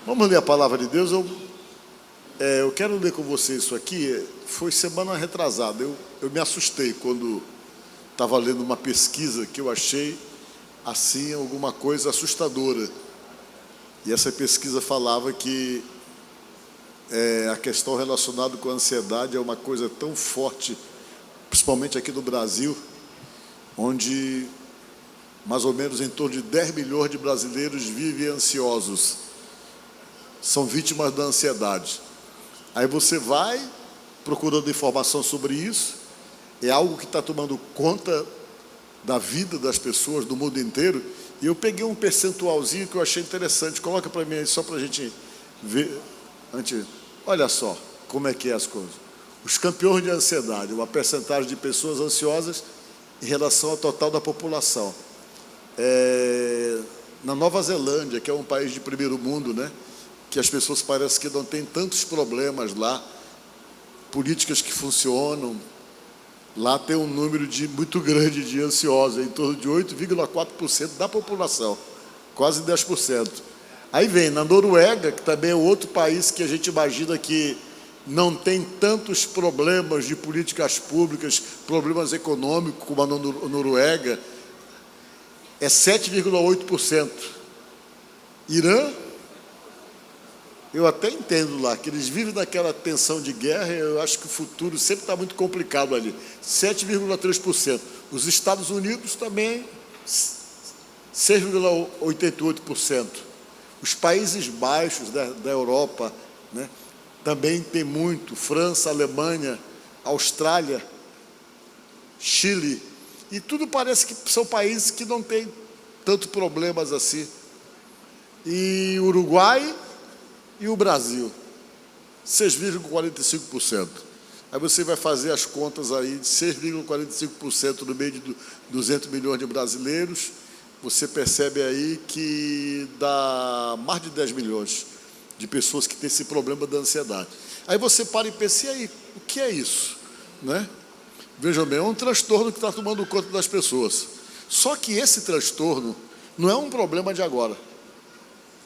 Vamos ler a palavra de Deus. Eu quero ler com você isso aqui. Foi semana retrasada. Eu me assustei quando estava lendo uma pesquisa que eu achei assim alguma coisa assustadora. E essa pesquisa falava que a questão relacionada com a ansiedade é uma coisa tão forte, principalmente aqui no Brasil, onde mais ou menos em torno de 10 milhões de brasileiros vivem ansiosos, são vítimas da ansiedade. Aí você vai procurando informação sobre isso, é algo que está tomando conta da vida das pessoas do mundo inteiro, e eu peguei um percentualzinho que eu achei interessante. Coloca para mim aí, só para a gente ver. Olha só como é que é as coisas. Os campeões de ansiedade, uma percentagem de pessoas ansiosas em relação ao total da população. Na Nova Zelândia, que é um país de primeiro mundo, né, que as pessoas parecem que não têm tantos problemas lá, políticas que funcionam, lá tem um número muito grande de ansiosos, em torno de 8,4% da população, quase 10%. Aí vem na Noruega, que também é outro país que a gente imagina que não tem tantos problemas de políticas públicas, problemas econômicos como a Noruega, é 7,8%. Irã, eu até entendo lá, que eles vivem naquela tensão de guerra, eu acho que o futuro sempre está muito complicado ali, 7,3%. Os Estados Unidos também, 6,88%. Os Países Baixos da Europa, né, também tem muito, França, Alemanha, Austrália, Chile, e tudo parece que são países que não têm tanto problemas assim. E Uruguai e o Brasil, 6,45%. Aí você vai fazer as contas aí de 6,45% no meio de 200 milhões de brasileiros, você percebe aí que dá mais de 10 milhões de pessoas que têm esse problema da ansiedade. Aí você para e pensa, e aí, o que é isso? Né? Vejam bem, é um transtorno que está tomando conta das pessoas. Só que esse transtorno não é um problema de agora.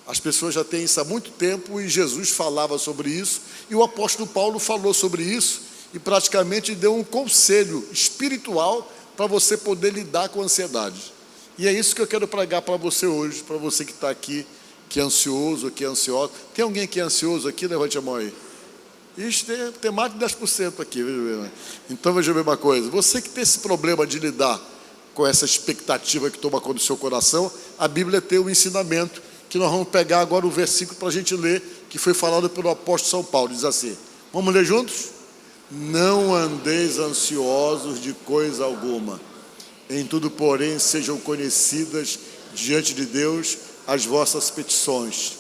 As pessoas já têm isso há muito tempo e Jesus falava sobre isso, e o apóstolo Paulo falou sobre isso e praticamente deu um conselho espiritual para você poder lidar com a ansiedade. E é isso que eu quero pregar para você hoje, para você que está aqui, que é ansioso, que é ansiosa. Tem alguém que é ansioso aqui? Levante a mão aí. Ixi, tem mais de 10% aqui. Veja bem. Então veja bem uma coisa, você que tem esse problema de lidar com essa expectativa que toma conta do seu coração, a Bíblia tem um ensinamento, que nós vamos pegar agora o versículo para a gente ler, que foi falado pelo apóstolo São Paulo, diz assim, vamos ler juntos? Não andeis ansiosos de coisa alguma, em tudo, porém, sejam conhecidas diante de Deus as vossas petições,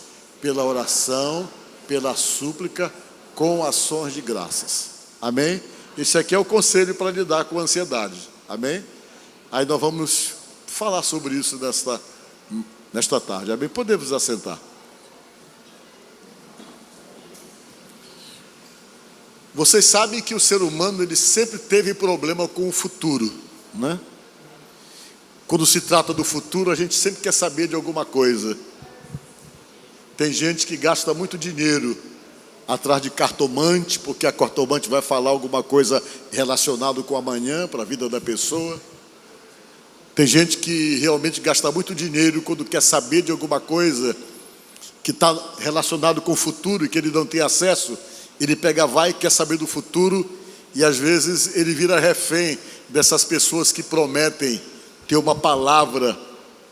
pela oração, pela súplica, com ações de graças. Amém? Esse aqui é o conselho para lidar com a ansiedade. Amém? Aí nós vamos falar sobre isso nesta tarde. Amém? Podemos assentar. Vocês sabem que o ser humano ele sempre teve problema com o futuro, né? Quando se trata do futuro, a gente sempre quer saber de alguma coisa. Tem gente que gasta muito dinheiro atrás de cartomante, porque a cartomante vai falar alguma coisa relacionada com amanhã, para a vida da pessoa. Tem gente que realmente gasta muito dinheiro quando quer saber de alguma coisa que está relacionado com o futuro e que ele não tem acesso. Ele vai e quer saber do futuro, e às vezes ele vira refém dessas pessoas que prometem ter uma palavra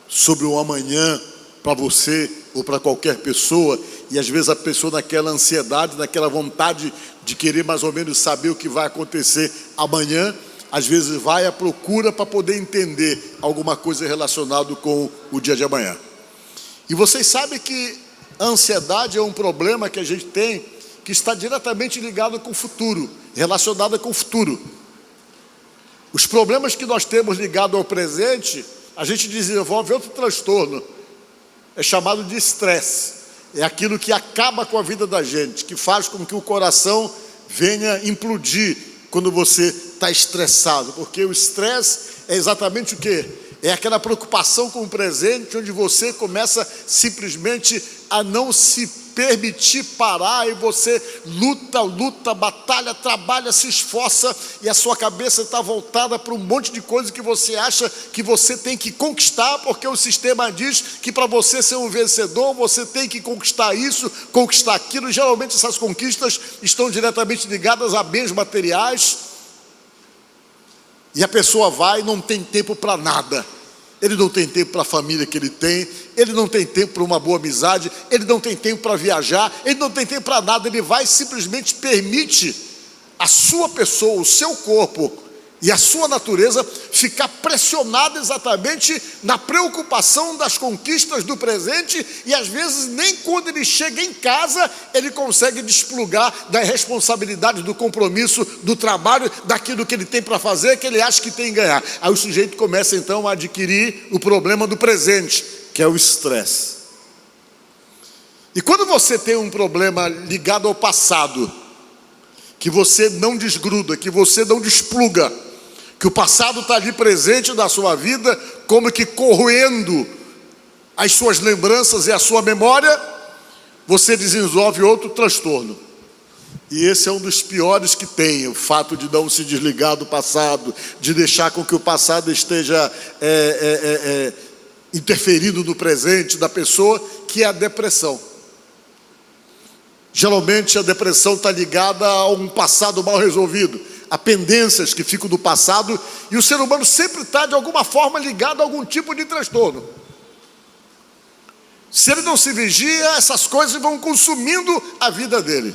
sobre o amanhã para você ou para qualquer pessoa, e às vezes a pessoa naquela ansiedade, naquela vontade de querer mais ou menos saber o que vai acontecer amanhã, às vezes vai à procura para poder entender alguma coisa relacionada com o dia de amanhã. E vocês sabem que a ansiedade é um problema que a gente tem, que está diretamente ligado com o futuro, relacionado com o futuro. Os problemas que nós temos ligado ao presente, a gente desenvolve outro transtorno, é chamado de estresse. É aquilo que acaba com a vida da gente, que faz com que o coração venha implodir quando você está estressado, porque o estresse é exatamente o quê? É aquela preocupação com o presente, onde você começa simplesmente a não se permitir parar, e você luta, batalha, trabalha, se esforça, e a sua cabeça está voltada para um monte de coisa que você acha que você tem que conquistar, porque o sistema diz que para você ser um vencedor, você tem que conquistar isso, conquistar aquilo. Geralmente essas conquistas estão diretamente ligadas a bens materiais, e a pessoa vai e não tem tempo para nada. Ele não tem tempo para a família que ele tem, ele não tem tempo para uma boa amizade, ele não tem tempo para viajar, ele não tem tempo para nada. Ele vai e simplesmente permite a sua pessoa, o seu corpo e a sua natureza ficar pressionada exatamente na preocupação das conquistas do presente, e às vezes nem quando ele chega em casa ele consegue desplugar da responsabilidade, do compromisso, do trabalho, daquilo que ele tem para fazer, que ele acha que tem que ganhar. Aí o sujeito começa então a adquirir o problema do presente, que é o estresse. E quando você tem um problema ligado ao passado, que você não desgruda, que você não despluga, que o passado está ali presente na sua vida, como que corroendo as suas lembranças e a sua memória, você desenvolve outro transtorno. E esse é um dos piores que tem, o fato de não se desligar do passado, de deixar com que o passado esteja interferindo no presente da pessoa, que é a depressão. Geralmente a depressão está ligada a um passado mal resolvido, a pendências que ficam do passado, e o ser humano sempre está de alguma forma ligado a algum tipo de transtorno. Se ele não se vigia, essas coisas vão consumindo a vida dele.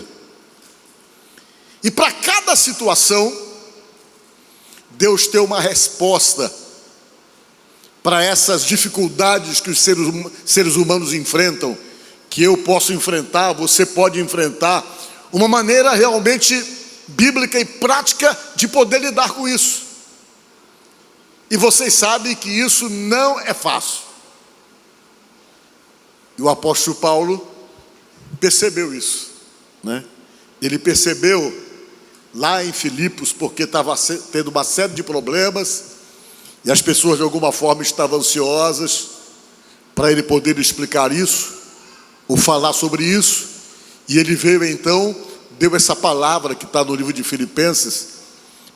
E para cada situação, Deus tem uma resposta para essas dificuldades que os seres humanos enfrentam, que eu posso enfrentar, você pode enfrentar, uma maneira realmente bíblica e prática de poder lidar com isso. E vocês sabem que isso não é fácil. E o apóstolo Paulo percebeu isso, né? Ele percebeu lá em Filipos, porque estava tendo uma série de problemas, e as pessoas de alguma forma estavam ansiosas para ele poder explicar isso, ou falar sobre isso. E ele veio então, deu essa palavra que está no livro de Filipenses,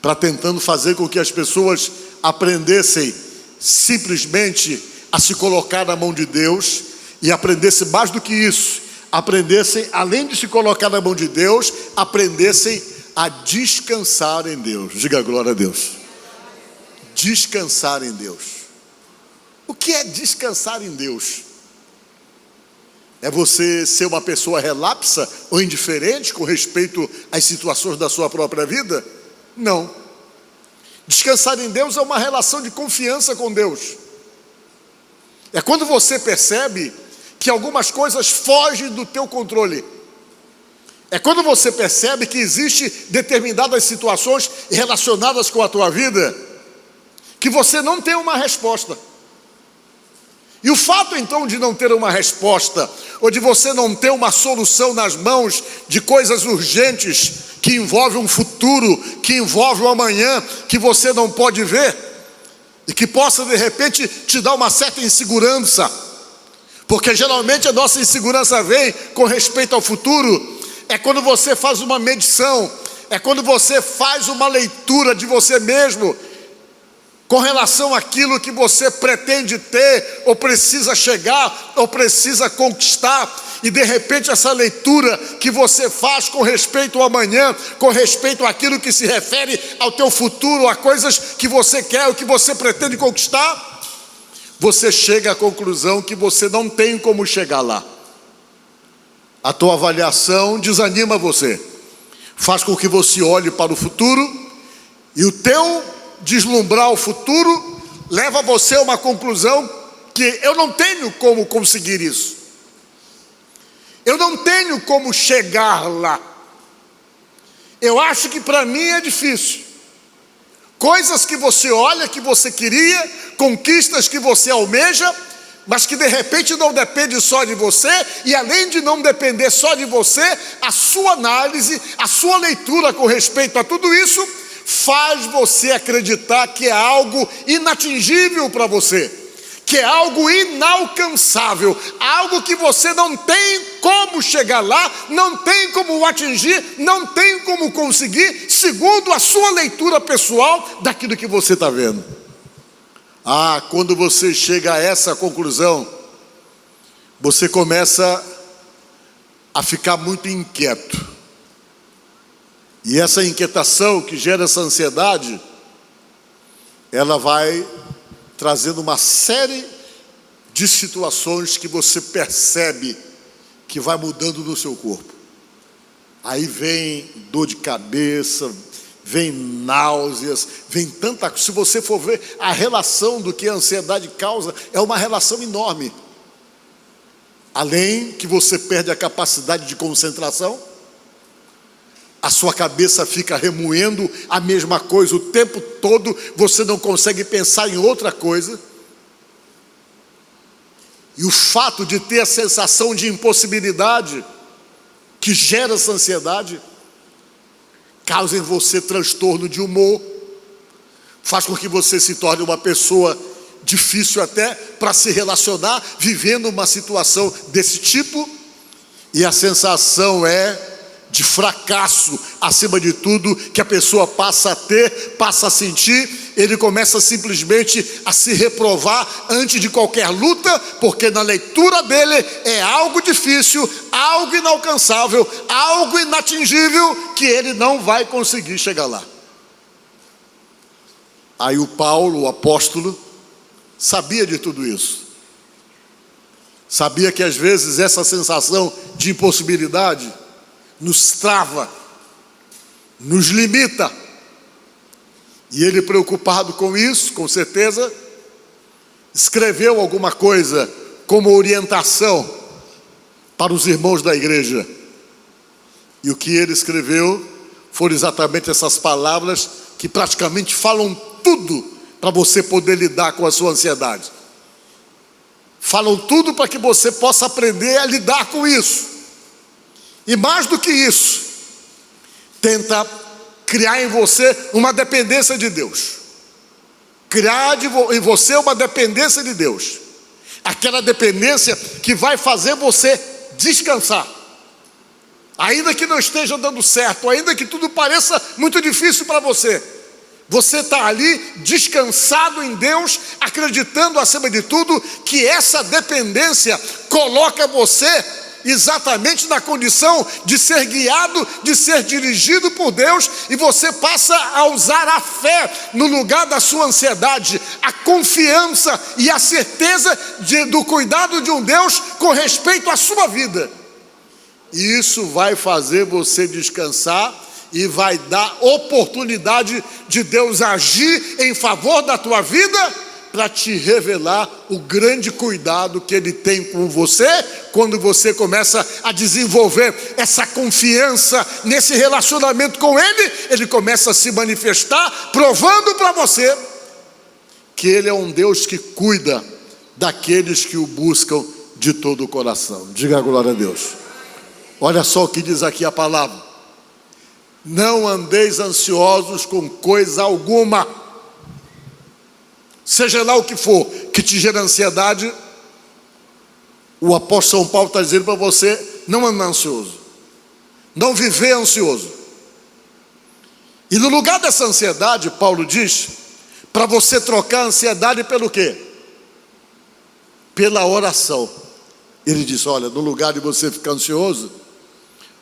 para tentando fazer com que as pessoas aprendessem simplesmente a se colocar na mão de Deus, e aprendessem mais do que isso, aprendessem, além de se colocar na mão de Deus, aprendessem a descansar em Deus. Diga glória a Deus. Descansar em Deus. O que é descansar em Deus? É você ser uma pessoa relapsa ou indiferente com respeito às situações da sua própria vida? Não. Descansar em Deus é uma relação de confiança com Deus. É quando você percebe que algumas coisas fogem do teu controle. É quando você percebe que existem determinadas situações relacionadas com a tua vida que você não tem uma resposta. E o fato então de não ter uma resposta, ou de você não ter uma solução nas mãos de coisas urgentes que envolvem um futuro, que envolvem um amanhã que você não pode ver, e que possa de repente te dar uma certa insegurança, porque geralmente a nossa insegurança vem com respeito ao futuro. É quando você faz uma medição, é quando você faz uma leitura de você mesmo com relação àquilo que você pretende ter, ou precisa chegar, ou precisa conquistar, e de repente essa leitura que você faz com respeito ao amanhã, com respeito àquilo que se refere ao teu futuro, a coisas que você quer, o que você pretende conquistar, você chega à conclusão que você não tem como chegar lá. A tua avaliação desanima você, faz com que você olhe para o futuro, e o teu deslumbrar o futuro leva você a uma conclusão que eu não tenho como conseguir isso, eu não tenho como chegar lá, eu acho que para mim é difícil. Coisas que você olha, que você queria, conquistas que você almeja, mas que de repente não depende só de você, e além de não depender só de você, a sua análise, a sua leitura com respeito a tudo isso faz você acreditar que é algo inatingível para você, que é algo inalcançável, algo que você não tem como chegar lá, não tem como atingir, não tem como conseguir, segundo a sua leitura pessoal daquilo que você está vendo. Quando você chega a essa conclusão, você começa a ficar muito inquieto. E essa inquietação que gera essa ansiedade, ela vai trazendo uma série de situações que você percebe que vai mudando no seu corpo. Aí vem dor de cabeça, vem náuseas, vem tanta coisa. Se você for ver a relação do que a ansiedade causa, é uma relação enorme. Além que você perde a capacidade de concentração, a sua cabeça fica remoendo a mesma coisa o tempo todo, você não consegue pensar em outra coisa. E o fato de ter a sensação de impossibilidade que gera essa ansiedade, causa em você transtorno de humor, faz com que você se torne uma pessoa difícil até para se relacionar, vivendo uma situação desse tipo. E a sensação é de fracasso, acima de tudo, que a pessoa passa a ter, passa a sentir. Ele começa simplesmente a se reprovar antes de qualquer luta, porque na leitura dele é algo difícil, algo inalcançável, algo inatingível, que ele não vai conseguir chegar lá. Aí o Paulo, o apóstolo, sabia de tudo isso. Sabia que às vezes essa sensação de impossibilidade nos trava, nos limita. E ele, preocupado com isso, com certeza, escreveu alguma coisa como orientação para os irmãos da igreja. E o que ele escreveu foram exatamente essas palavras que praticamente falam tudo para você poder lidar com a sua ansiedade. Falam tudo para que você possa aprender a lidar com isso. E mais do que isso, tenta criar em você uma dependência de Deus. Criar em você uma dependência de Deus. Aquela dependência que vai fazer você descansar. Ainda que não esteja dando certo, ainda que tudo pareça muito difícil para você, você está ali descansado em Deus, acreditando acima de tudo que essa dependência coloca você exatamente na condição de ser guiado, de ser dirigido por Deus, e você passa a usar a fé no lugar da sua ansiedade, a confiança e a certeza do cuidado de um Deus com respeito à sua vida. E isso vai fazer você descansar e vai dar oportunidade de Deus agir em favor da tua vida, para te revelar o grande cuidado que Ele tem com você, quando você começa a desenvolver essa confiança nesse relacionamento com Ele. Ele começa a se manifestar, provando para você que Ele é um Deus que cuida daqueles que o buscam de todo o coração. Diga glória a Deus. Olha só o que diz aqui a palavra: não andeis ansiosos com coisa alguma. Seja lá o que for que te gera ansiedade, o apóstolo São Paulo está dizendo para você não andar ansioso, não viver ansioso. E no lugar dessa ansiedade, Paulo diz para você trocar a ansiedade pelo quê? Pela oração. Ele diz: olha, no lugar de você ficar ansioso,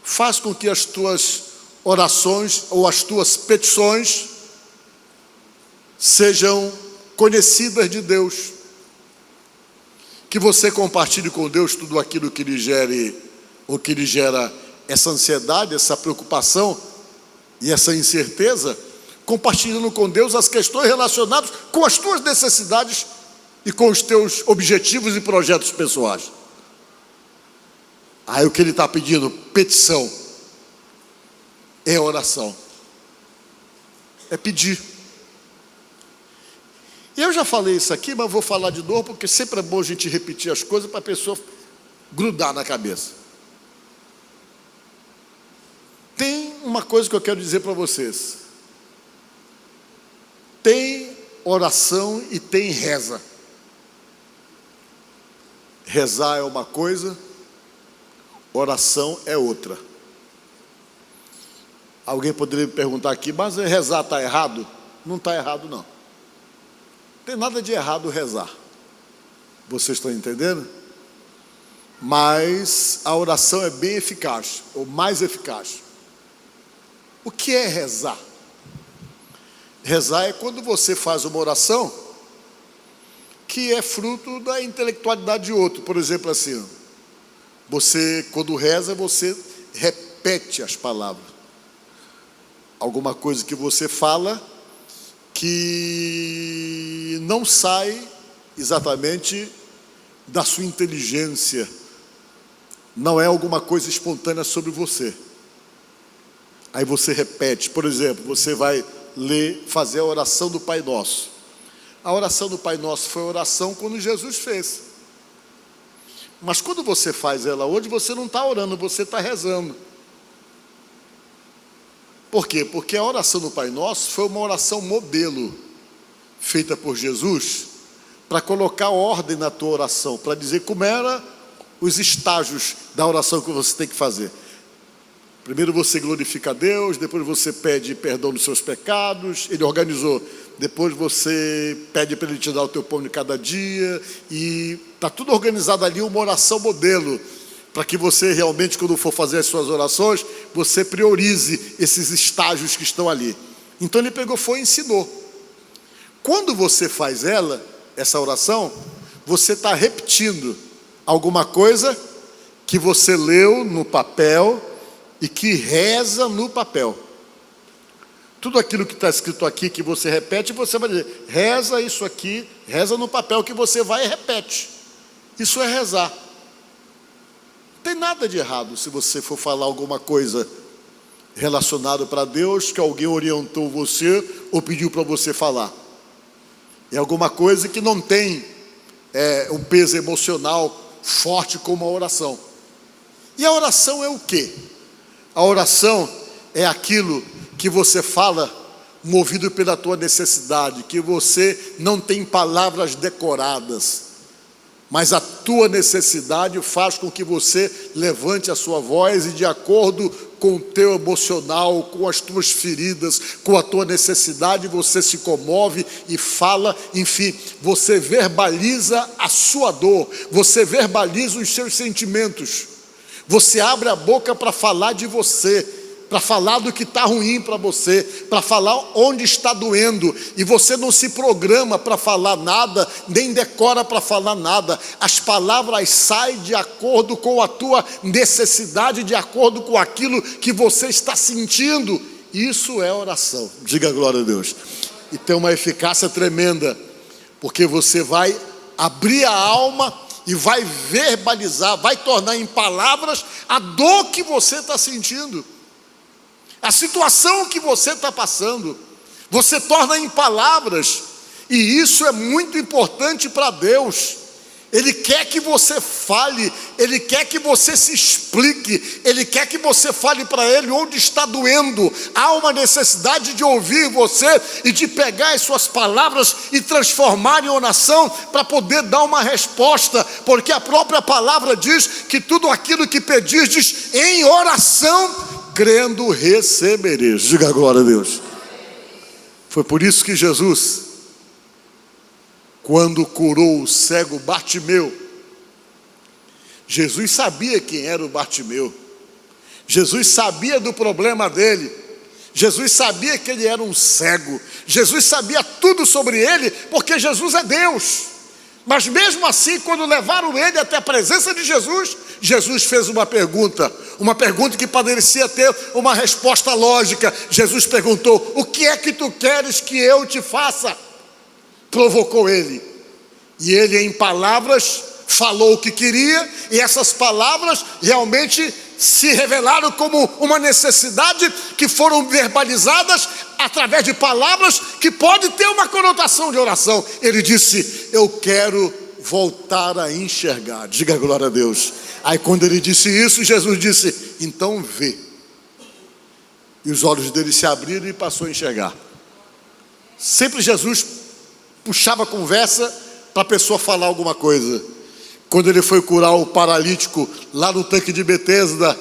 faz com que as tuas orações ou as tuas petições sejam conhecidas de Deus, que você compartilhe com Deus tudo aquilo que lhe gere, ou que lhe gera essa ansiedade, essa preocupação e essa incerteza, compartilhando com Deus as questões relacionadas com as tuas necessidades e com os teus objetivos e projetos pessoais. Aí o que ele está pedindo? Petição. É oração. É pedir. E eu já falei isso aqui, mas vou falar de novo, porque sempre é bom a gente repetir as coisas para a pessoa grudar na cabeça. Tem uma coisa que eu quero dizer para vocês. Tem oração e tem reza. Rezar é uma coisa, oração é outra. Alguém poderia me perguntar aqui, mas rezar está errado? Não está errado, não. Não tem nada de errado rezar. Vocês estão entendendo? Mas a oração é bem eficaz, ou mais eficaz. O que é rezar? Rezar é quando você faz uma oração que é fruto da intelectualidade de outro. Por exemplo, assim, você, quando reza, você repete as palavras. Alguma coisa que você fala que não sai exatamente da sua inteligência, não é alguma coisa espontânea sobre você. Aí você repete, por exemplo, você vai fazer a oração do Pai Nosso. A oração do Pai Nosso foi a oração quando Jesus fez. Mas quando você faz ela hoje, você não está orando, você está rezando. Por quê? Porque a oração do Pai Nosso foi uma oração modelo, feita por Jesus, para colocar ordem na tua oração, para dizer como eram os estágios da oração que você tem que fazer. Primeiro você glorifica a Deus, depois você pede perdão dos seus pecados, Ele organizou. Depois você pede para Ele te dar o teu pão de cada dia, e está tudo organizado ali, uma oração modelo, para que você realmente, quando for fazer as suas orações, você priorize esses estágios que estão ali. Então Ele pegou, foi e ensinou. Quando você faz essa oração, você está repetindo alguma coisa que você leu no papel e que reza no papel. Tudo aquilo que está escrito aqui, que você repete, você vai dizer, reza isso aqui, reza no papel que você vai e repete. Isso é rezar. Não tem nada de errado se você for falar alguma coisa relacionada para Deus, que alguém orientou você ou pediu para você falar. É alguma coisa que não tem um peso emocional forte como a oração. E a oração é o quê? A oração é aquilo que você fala movido pela tua necessidade, que você não tem palavras decoradas, mas a tua necessidade faz com que você levante a sua voz e, de acordo com o teu emocional, com as tuas feridas, com a tua necessidade, você se comove e fala, enfim, você verbaliza a sua dor, você verbaliza os seus sentimentos. Você abre a boca para falar de você, para falar do que está ruim para você, para falar onde está doendo, e você não se programa para falar nada, nem decora para falar nada. As palavras saem de acordo com a tua necessidade, de acordo com aquilo que você está sentindo. Isso é oração. Diga glória a Deus. E tem uma eficácia tremenda, porque você vai abrir a alma e vai verbalizar, vai tornar em palavras a dor que você está sentindo, a situação que você está passando. Você torna em palavras, e isso é muito importante para Deus. Ele quer que você fale, Ele quer que você se explique, Ele quer que você fale para Ele onde está doendo. Há uma necessidade de ouvir você e de pegar as suas palavras e transformar em oração para poder dar uma resposta, porque a própria palavra diz que tudo aquilo que pedirdes em oração, crendo recebereis. Diga glória a Deus. Foi por isso que Jesus, quando curou o cego Bartimeu, Jesus sabia quem era o Bartimeu, Jesus sabia do problema dele, Jesus sabia que ele era um cego, Jesus sabia tudo sobre ele, porque Jesus é Deus. Mas mesmo assim, quando levaram ele até a presença de Jesus, Jesus fez uma pergunta que parecia ter uma resposta lógica. Jesus perguntou: o que é que tu queres que eu te faça? Provocou ele, e ele em palavras falou o que queria, e essas palavras realmente se revelaram como uma necessidade, que foram verbalizadas através de palavras que pode ter uma conotação de oração. Ele disse: eu quero voltar a enxergar. Diga glória a Deus. Aí quando ele disse isso, Jesus disse: então vê. E os olhos dele se abriram e passou a enxergar. Sempre Jesus puxava a conversa para a pessoa falar alguma coisa. Quando ele foi curar o paralítico lá no tanque de Betesda,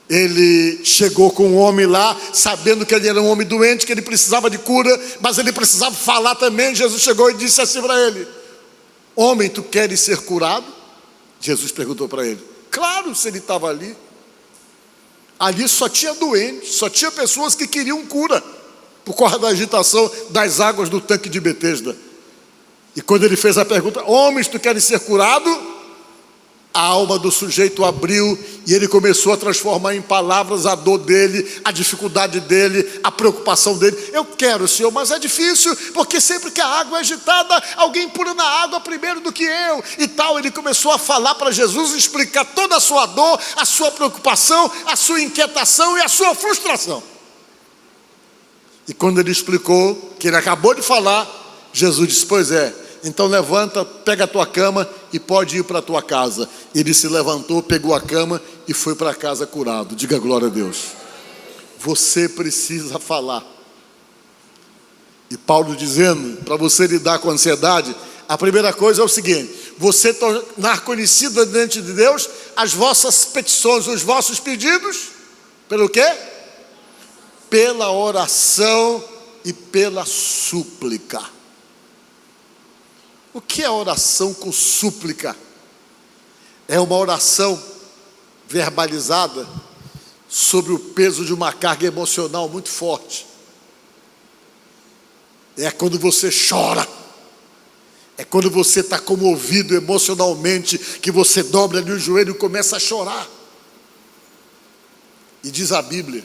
ele chegou com um homem lá, sabendo que ele era um homem doente, que ele precisava de cura, mas ele precisava falar também. Jesus chegou e disse assim para ele: homem, tu queres ser curado? Jesus perguntou para ele. Claro, se ele estava ali. Ali só tinha doentes, só tinha pessoas que queriam cura, por causa da agitação das águas do tanque de Betesda. E quando ele fez a pergunta: homens, tu queres ser curado? A alma do sujeito abriu e ele começou a transformar em palavras a dor dele, a dificuldade dele, a preocupação dele. Eu quero, Senhor, mas é difícil, porque sempre que a água é agitada, alguém pula na água primeiro do que eu e tal. Ele começou a falar para Jesus, explicar toda a sua dor, a sua preocupação, a sua inquietação e a sua frustração. E quando ele explicou, que ele acabou de falar, Jesus disse: pois é, então levanta, pega a tua cama e pode ir para a tua casa. Ele se levantou, pegou a cama e foi para casa curado. Diga glória a Deus. Você precisa falar. E Paulo dizendo, para você lidar com a ansiedade, a primeira coisa é o seguinte: você tornar conhecida diante de Deus as vossas petições, os vossos pedidos, pelo quê? Pela oração e pela súplica. O que é oração com súplica? É uma oração verbalizada sobre o peso de uma carga emocional muito forte. É quando você chora, é quando você está comovido emocionalmente, que você dobra ali o joelho e começa a chorar. E diz a Bíblia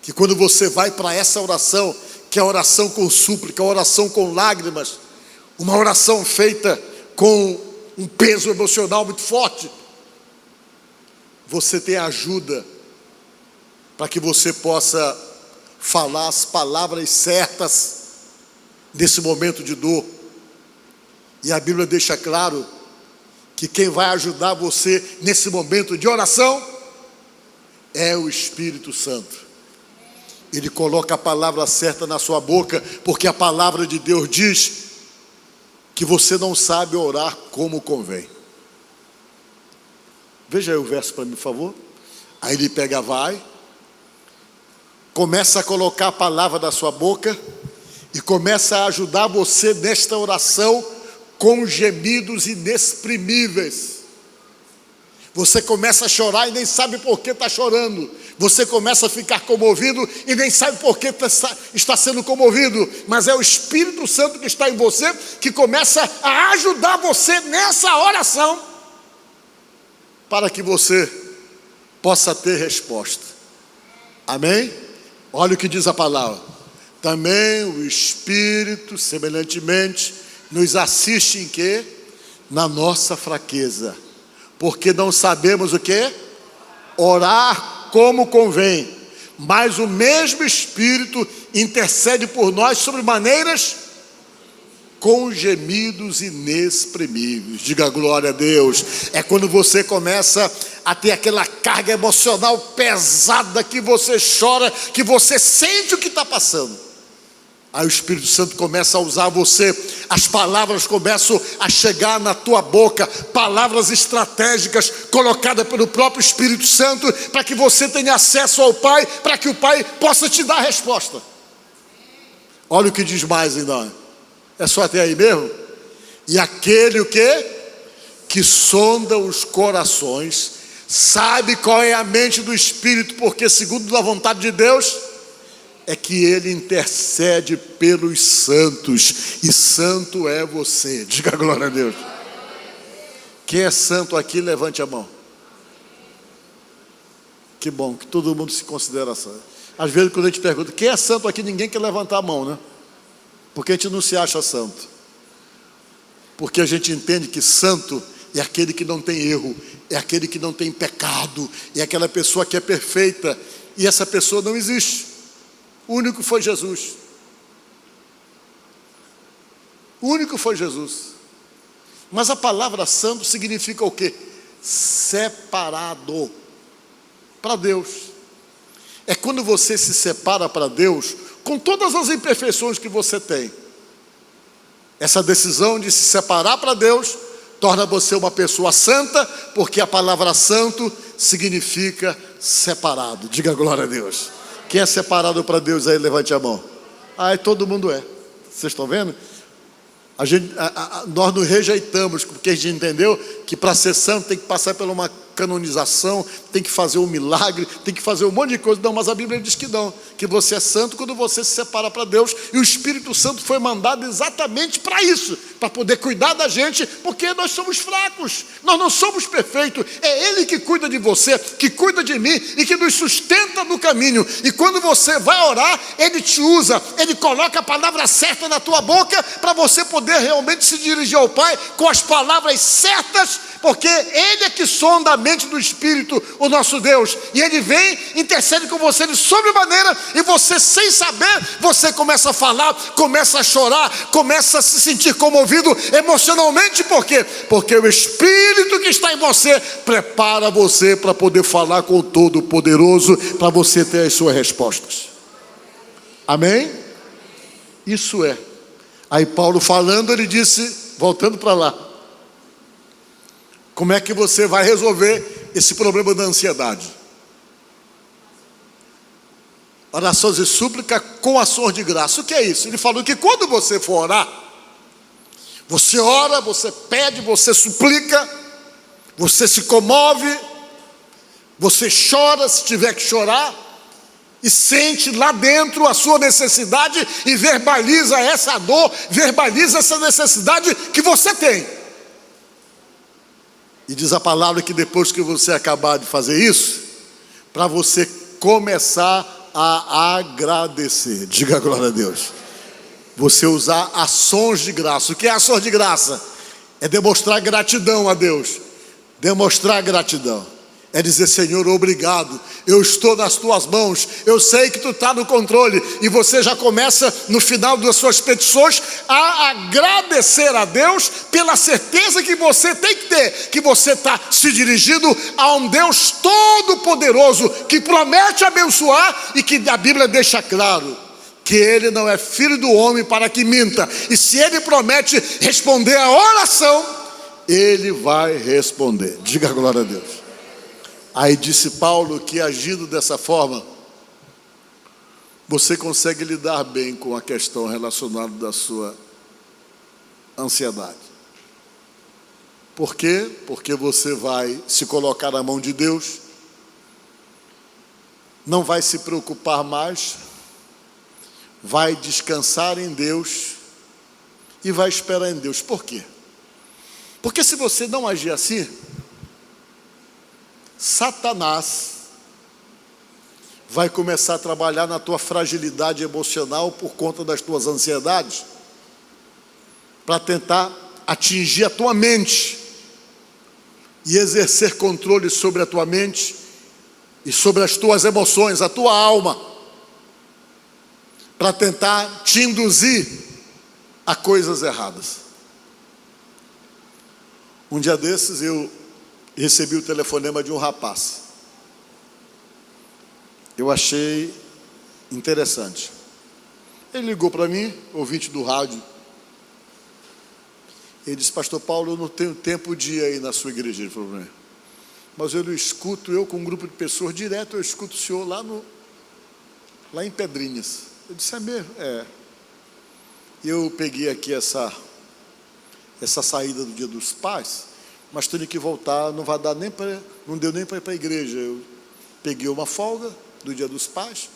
que quando você vai para essa oração, que é a oração com súplica, a oração com lágrimas, uma oração feita com um peso emocional muito forte, você tem ajuda para que você possa falar as palavras certas nesse momento de dor. E a Bíblia deixa claro que quem vai ajudar você nesse momento de oração é o Espírito Santo. Ele coloca a palavra certa na sua boca, porque a palavra de Deus diz que você não sabe orar como convém. Veja aí o verso para mim, por favor. Aí ele pega, vai, começa a colocar a palavra na sua boca e começa a ajudar você nesta oração com gemidos inexprimíveis. Você começa a chorar e nem sabe por que está chorando. Você começa a ficar comovido e nem sabe por que está sendo comovido. Mas é o Espírito Santo que está em você, que começa a ajudar você nessa oração, para que você possa ter resposta. Amém? Olha o que diz a palavra. Também o Espírito, semelhantemente, nos assiste em quê? Na nossa fraqueza. Porque não sabemos o quê? Orar como convém. Mas o mesmo Espírito intercede por nós sobre maneiras com gemidos inexprimíveis. Diga glória a Deus. É quando você começa a ter aquela carga emocional pesada, que você chora, que você sente o que está passando. Aí o Espírito Santo começa a usar você, as palavras começam a chegar na tua boca, palavras estratégicas colocadas pelo próprio Espírito Santo, para que você tenha acesso ao Pai, para que o Pai possa te dar a resposta. Olha o que diz mais ainda. É só até aí mesmo? E aquele o quê? Que sonda os corações, sabe qual é a mente do Espírito, porque segundo a vontade de Deus é que ele intercede pelos santos, e santo é você. Diga glória a Deus. Quem é santo aqui, levante a mão. Que bom, que todo mundo se considera santo. Às vezes quando a gente pergunta, quem é santo aqui, ninguém quer levantar a mão, né? Porque a gente não se acha santo. Porque a gente entende que santo é aquele que não tem erro, é aquele que não tem pecado, é aquela pessoa que é perfeita, e essa pessoa não existe. O único foi Jesus. O único foi Jesus. Mas a palavra santo significa o quê? Separado para Deus. É quando você se separa para Deus, com todas as imperfeições que você tem. Essa decisão de se separar para Deus torna você uma pessoa santa, porque a palavra santo significa separado. Diga glória a Deus. Quem é separado para Deus aí, levante a mão. Todo mundo é. Vocês estão vendo? Nós nos rejeitamos, porque a gente entendeu que para ser santo tem que passar por uma canonização, tem que fazer um milagre, tem que fazer um monte de coisa. Não, mas a Bíblia diz que não, que você é santo quando você se separa para Deus, e o Espírito Santo foi mandado exatamente para isso, para poder cuidar da gente, porque nós somos fracos, nós não somos perfeitos. É Ele que cuida de você, que cuida de mim e que nos sustenta no caminho. E quando você vai orar, Ele te usa, Ele coloca a palavra certa na tua boca para você poder realmente se dirigir ao Pai com as palavras certas, porque Ele é que sonda a mente do Espírito, o nosso Deus, e Ele vem, intercede com você de sobremaneira, e você, sem saber, você começa a falar, começa a chorar, começa a se sentir comovido emocionalmente. Por quê? Porque o Espírito que está em você prepara você para poder falar com o Todo-Poderoso, para você ter as suas respostas. Amém? Isso é. Aí Paulo falando, ele disse, voltando para lá, como é que você vai resolver esse problema da ansiedade? Orações e súplica com ações de graça. O que é isso? Ele falou que quando você for orar, você ora, você pede, você suplica, você se comove, você chora se tiver que chorar, e sente lá dentro a sua necessidade e verbaliza essa dor, verbaliza essa necessidade que você tem. E diz a palavra que depois que você acabar de fazer isso, para você começar a agradecer. Diga glória a Deus. Você usar ações de graça. O que é ações de graça? É demonstrar gratidão a Deus. Demonstrar gratidão. É dizer, Senhor, obrigado, eu estou nas tuas mãos, eu sei que tu está no controle. E você já começa, no final das suas petições, a agradecer a Deus pela certeza que você tem que ter, que você está se dirigindo a um Deus todo-poderoso, que promete abençoar e que a Bíblia deixa claro que Ele não é filho do homem para que minta. E se Ele promete responder a oração, Ele vai responder. Diga glória a Deus. Aí disse Paulo que agindo dessa forma, você consegue lidar bem com a questão relacionada da sua ansiedade. Por quê? Porque você vai se colocar na mão de Deus, não vai se preocupar mais, vai descansar em Deus e vai esperar em Deus. Por quê? Porque se você não agir assim, Satanás vai começar a trabalhar na tua fragilidade emocional por conta das tuas ansiedades, para tentar atingir a tua mente e exercer controle sobre a tua mente e sobre as tuas emoções, a tua alma, para tentar te induzir a coisas erradas. Um dia desses eu recebi o telefonema de um rapaz. Eu achei interessante. Ele ligou para mim, ouvinte do rádio. Ele disse, pastor Paulo, eu não tenho tempo de ir aí na sua igreja. Ele falou para mim, mas eu escuto, eu com um grupo de pessoas direto, eu escuto o senhor lá em Pedrinhas. Eu disse, é mesmo? É. E eu peguei aqui essa saída do Dia dos Pais, mas tenho que voltar, não deu nem para ir para a igreja. Eu peguei uma folga do Dia dos Pais,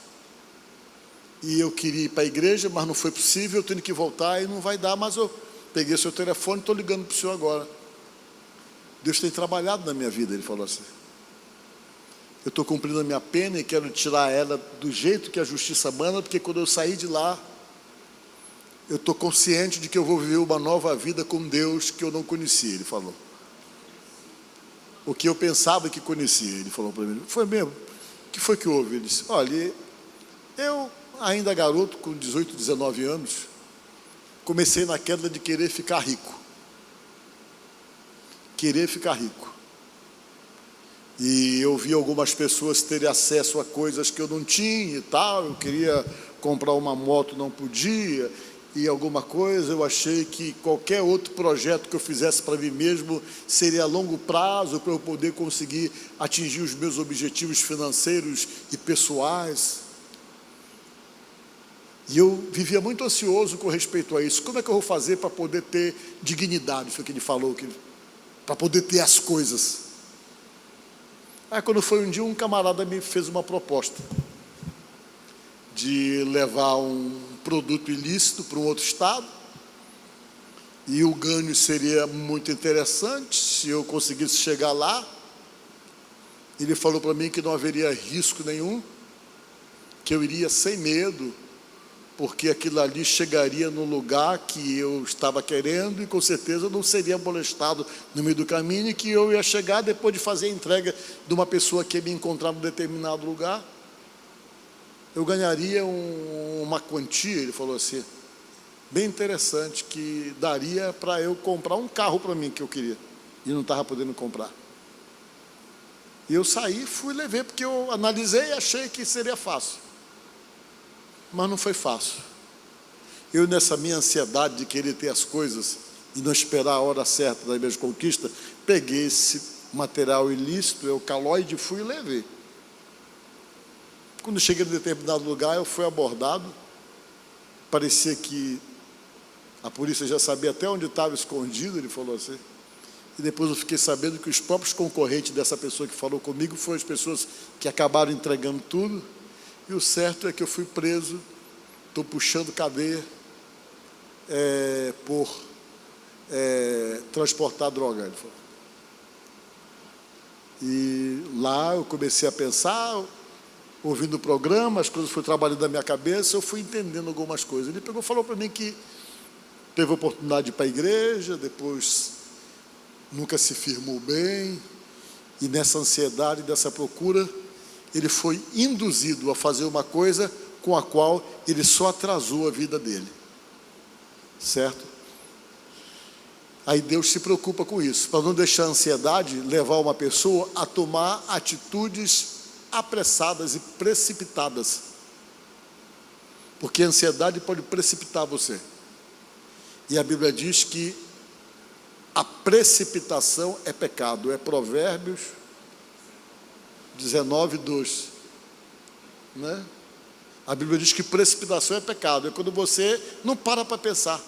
e eu queria ir para a igreja, mas não foi possível, eu tenho que voltar e não vai dar, mas eu peguei seu telefone e estou ligando para o senhor agora. Deus tem trabalhado na minha vida, ele falou assim. Eu estou cumprindo a minha pena e quero tirar ela do jeito que a justiça manda, porque quando eu sair de lá, eu estou consciente de que eu vou viver uma nova vida com Deus que eu não conhecia, ele falou. O que eu pensava que conhecia, ele falou para mim. Foi mesmo? O que foi que houve? Ele disse, olha, eu ainda garoto, com 18, 19 anos, comecei na queda de querer ficar rico. Querer ficar rico. E eu vi algumas pessoas terem acesso a coisas que eu não tinha e tal. Eu queria comprar uma moto, não podia. e alguma coisa, eu achei que qualquer outro projeto que eu fizesse para mim mesmo seria a longo prazo, para eu poder conseguir atingir os meus objetivos financeiros e pessoais. E eu vivia muito ansioso com respeito a isso. Como é que eu vou fazer para poder ter dignidade? Foi o que ele falou, para poder ter as coisas. Aí, quando foi um dia, um camarada me fez uma proposta de levar um produto ilícito para um outro estado, e o ganho seria muito interessante se eu conseguisse chegar lá. Ele falou para mim que não haveria risco nenhum, que eu iria sem medo, porque aquilo ali chegaria no lugar que eu estava querendo e com certeza eu não seria molestado no meio do caminho, e que eu ia chegar depois de fazer a entrega de uma pessoa que ia me encontrar em determinado lugar. Eu ganharia uma quantia, ele falou assim, bem interessante, que daria para eu comprar um carro para mim que eu queria, e não estava podendo comprar. E eu saí, fui e levei, porque eu analisei e achei que seria fácil. Mas não foi fácil. Eu, nessa minha ansiedade de querer ter as coisas e não esperar a hora certa da minha conquista, peguei esse material ilícito, eu calóide, fui e levei. Quando cheguei em determinado lugar, eu fui abordado. Parecia que a polícia já sabia até onde estava escondido, ele falou assim. E depois eu fiquei sabendo que os próprios concorrentes dessa pessoa que falou comigo foram as pessoas que acabaram entregando tudo. E o certo é que eu fui preso, estou puxando cadeia por transportar droga, ele falou. E lá eu comecei a pensar, ouvindo o programa, as coisas foram trabalhando na minha cabeça, eu fui entendendo algumas coisas. Ele pegou e falou para mim que teve a oportunidade de ir para a igreja, depois nunca se firmou bem, e nessa ansiedade, dessa procura, ele foi induzido a fazer uma coisa com a qual ele só atrasou a vida dele. Certo? Aí Deus se preocupa com isso, para não deixar a ansiedade levar uma pessoa a tomar atitudes apressadas e precipitadas. Porque a ansiedade pode precipitar você. E a Bíblia diz que a precipitação é pecado. É Provérbios 19:2, né? A Bíblia diz que precipitação é pecado. É quando você não para pensar.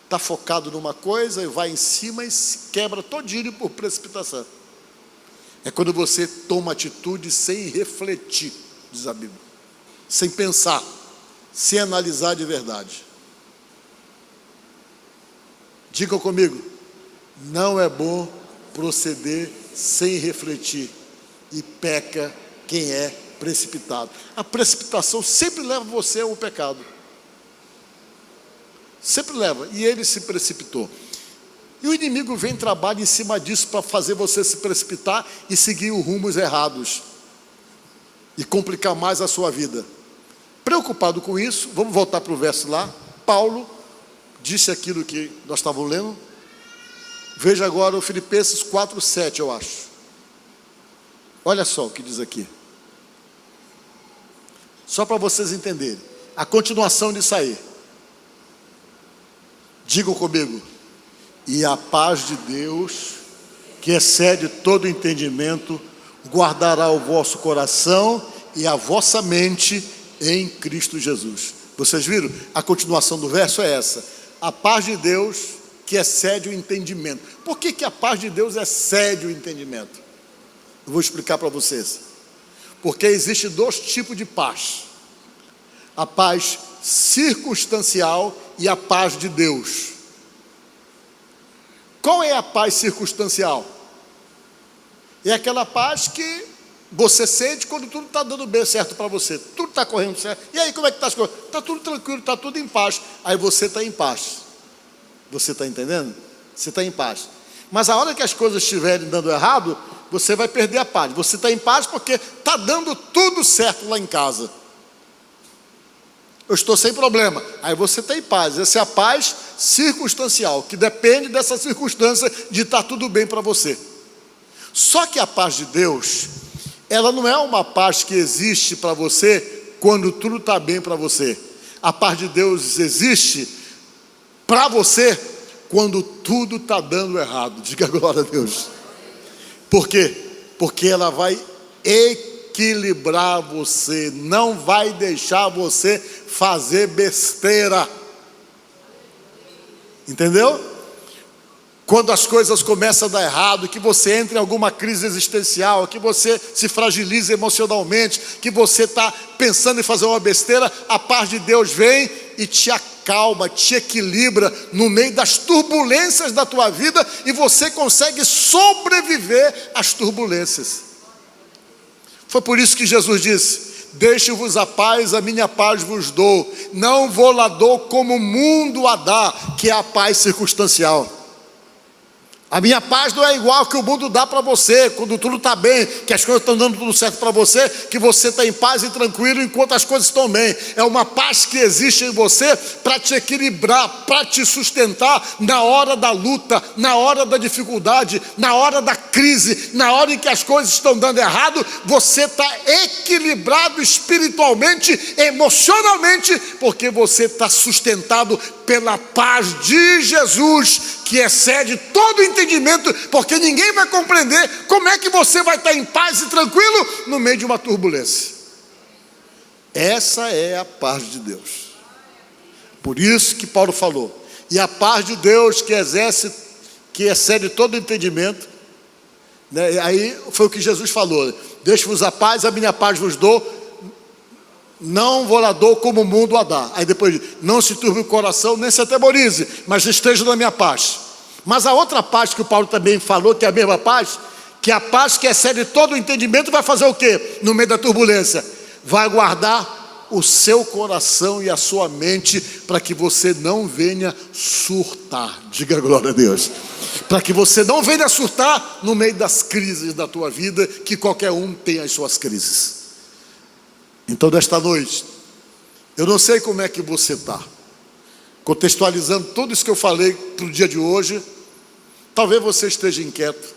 Está focado numa coisa e vai em cima e se quebra todinho por precipitação. É quando você toma atitude sem refletir, diz a Bíblia, sem pensar, sem analisar de verdade. Diga comigo, não é bom proceder sem refletir, e peca quem é precipitado. A precipitação sempre leva você ao pecado. Sempre leva, e ele se precipitou. E o inimigo vem e trabalha em cima disso para fazer você se precipitar e seguir os rumos errados e complicar mais a sua vida. Preocupado com isso, vamos voltar para o verso lá. Paulo disse aquilo que nós estávamos lendo. Veja agora o Filipenses 4:7, eu acho. Olha só o que diz aqui. Só para vocês entenderem. A continuação disso aí. Digam comigo. E a paz de Deus, que excede todo entendimento, guardará o vosso coração e a vossa mente em Cristo Jesus. Vocês viram? A continuação do verso é essa. A paz de Deus, que excede o entendimento. Por que a paz de Deus excede o entendimento? Eu vou explicar para vocês. Porque existem dois tipos de paz. A paz circunstancial e a paz de Deus. Qual é a paz circunstancial? É aquela paz que você sente quando tudo está dando bem certo para você. Tudo está correndo certo. E aí, como é que está as coisas? Está tudo tranquilo, está tudo em paz. Aí você está em paz. Você está entendendo? Você está em paz. Mas a hora que as coisas estiverem dando errado, você vai perder a paz. Você está em paz porque está dando tudo certo lá em casa. Eu estou sem problema. Aí você está em paz. Essa é a paz circunstancial, que depende dessa circunstância de estar tudo bem para você. Só que a paz de Deus, ela não é uma paz que existe para você quando tudo está bem para você. A paz de Deus existe para você quando tudo está dando errado. Diga glória a Deus. Por quê? Porque ela vai equilibrar você, não vai deixar você fazer besteira. Entendeu? Quando as coisas começam a dar errado, que você entra em alguma crise existencial, que você se fragiliza emocionalmente, que você está pensando em fazer uma besteira, a paz de Deus vem e te acalma, te equilibra no meio das turbulências da tua vida, e você consegue sobreviver às turbulências. Foi por isso que Jesus disse: deixe-vos a paz, a minha paz vos dou, não vou lá dou como o mundo a dá, que é a paz circunstancial. A minha paz não é igual que o mundo dá para você, quando tudo está bem, que as coisas estão dando tudo certo para você, que você está em paz e tranquilo enquanto as coisas estão bem. É uma paz que existe em você para te equilibrar, para te sustentar na hora da luta, na hora da dificuldade, na hora da crise, na hora em que as coisas estão dando errado. Você está equilibrado espiritualmente, emocionalmente, porque você está sustentado pela paz de Jesus, que excede todo entendimento, porque ninguém vai compreender como é que você vai estar em paz e tranquilo no meio de uma turbulência. Essa é a paz de Deus. Por isso que Paulo falou: e a paz de Deus que excede todo entendimento, né? Aí foi o que Jesus falou: deixe-vos a paz, a minha paz vos dou, não vou lá dou como o mundo a dá. Aí depois, não se turbe o coração, nem se atemorize, mas esteja na minha paz. Mas a outra paz que o Paulo também falou, que é a mesma paz, que a paz que excede todo o entendimento, vai fazer o quê? No meio da turbulência, vai guardar o seu coração e a sua mente, para que você não venha surtar. Diga glória a Deus. Para que você não venha surtar no meio das crises da tua vida, que qualquer um tem as suas crises. Então, nesta noite, eu não sei como é que você está, contextualizando tudo isso que eu falei para o dia de hoje. Talvez você esteja inquieto,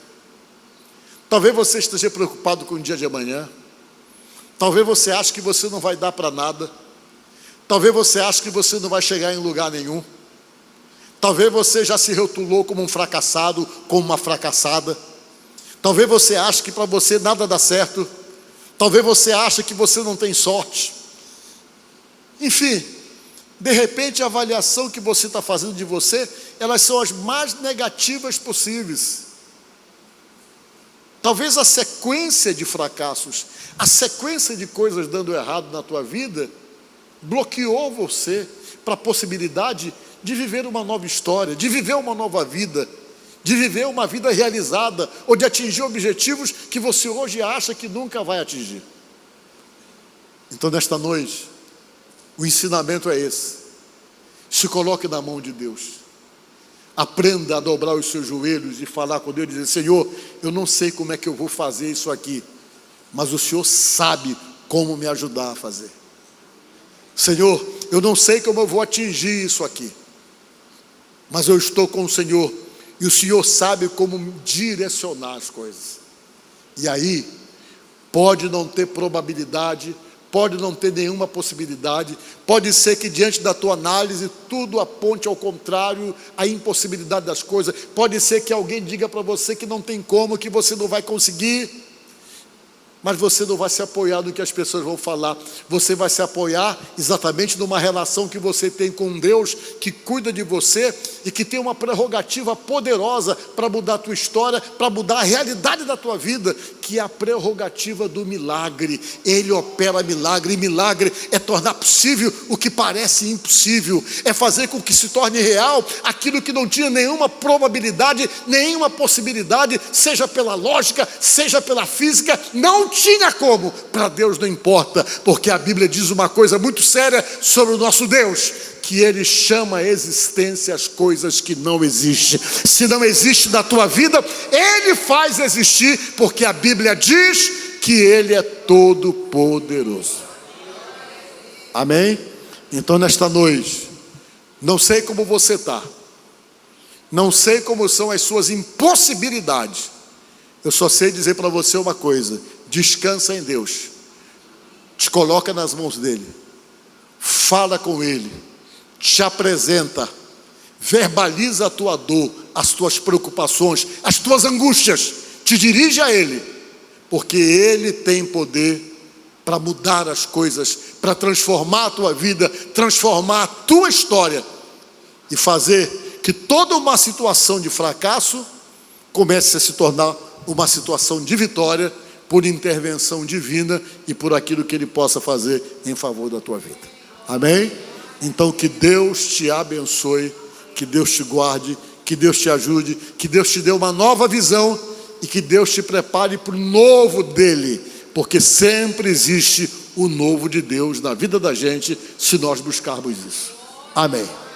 talvez você esteja preocupado com o dia de amanhã, talvez você ache que você não vai dar para nada, talvez você ache que você não vai chegar em lugar nenhum, talvez você já se rotulou como um fracassado, como uma fracassada, talvez você ache que para você nada dá certo, talvez você ache que você não tem sorte. Enfim, de repente a avaliação que você está fazendo de você, elas são as mais negativas possíveis. Talvez a sequência de fracassos, a sequência de coisas dando errado na tua vida, bloqueou você para a possibilidade de viver uma nova história, de viver uma nova vida, de viver uma vida realizada, ou de atingir objetivos que você hoje acha que nunca vai atingir. Então, nesta noite, o ensinamento é esse: se coloque na mão de Deus, aprenda a dobrar os seus joelhos e falar com Deus e dizer: Senhor, eu não sei como é que eu vou fazer isso aqui, mas o Senhor sabe como me ajudar a fazer. Senhor, eu não sei como eu vou atingir isso aqui, mas eu estou com o Senhor, e o Senhor sabe como direcionar as coisas. E aí, pode não ter probabilidade, pode não ter nenhuma possibilidade, pode ser que diante da tua análise tudo aponte ao contrário, a impossibilidade das coisas, pode ser que alguém diga para você que não tem como, que você não vai conseguir, mas você não vai se apoiar no que as pessoas vão falar, você vai se apoiar exatamente numa relação que você tem com Deus, que cuida de você e que tem uma prerrogativa poderosa para mudar a tua história, para mudar a realidade da tua vida, que é a prerrogativa do milagre. Ele opera milagre, e milagre é tornar possível o que parece impossível, é fazer com que se torne real aquilo que não tinha nenhuma probabilidade, nenhuma possibilidade, seja pela lógica, seja pela física, não tinha como. Para Deus não importa, porque a Bíblia diz uma coisa muito séria sobre o nosso Deus, que Ele chama a existência as coisas que não existem. Se não existe na tua vida, Ele faz existir, porque a Bíblia diz que Ele é todo poderoso. Amém? Então, nesta noite, não sei como você está, não sei como são as suas impossibilidades, eu só sei dizer para você uma coisa: descansa em Deus, te coloca nas mãos dEle, fala com Ele, te apresenta, verbaliza a tua dor, as tuas preocupações, as tuas angústias, te dirige a Ele, porque Ele tem poder para mudar as coisas, para transformar a tua vida, transformar a tua história e fazer que toda uma situação de fracasso comece a se tornar uma situação de vitória por intervenção divina e por aquilo que Ele possa fazer em favor da tua vida. Amém? Então que Deus te abençoe, que Deus te guarde, que Deus te ajude, que Deus te dê uma nova visão e que Deus te prepare para o novo dEle, porque sempre existe o novo de Deus na vida da gente, se nós buscarmos isso. Amém.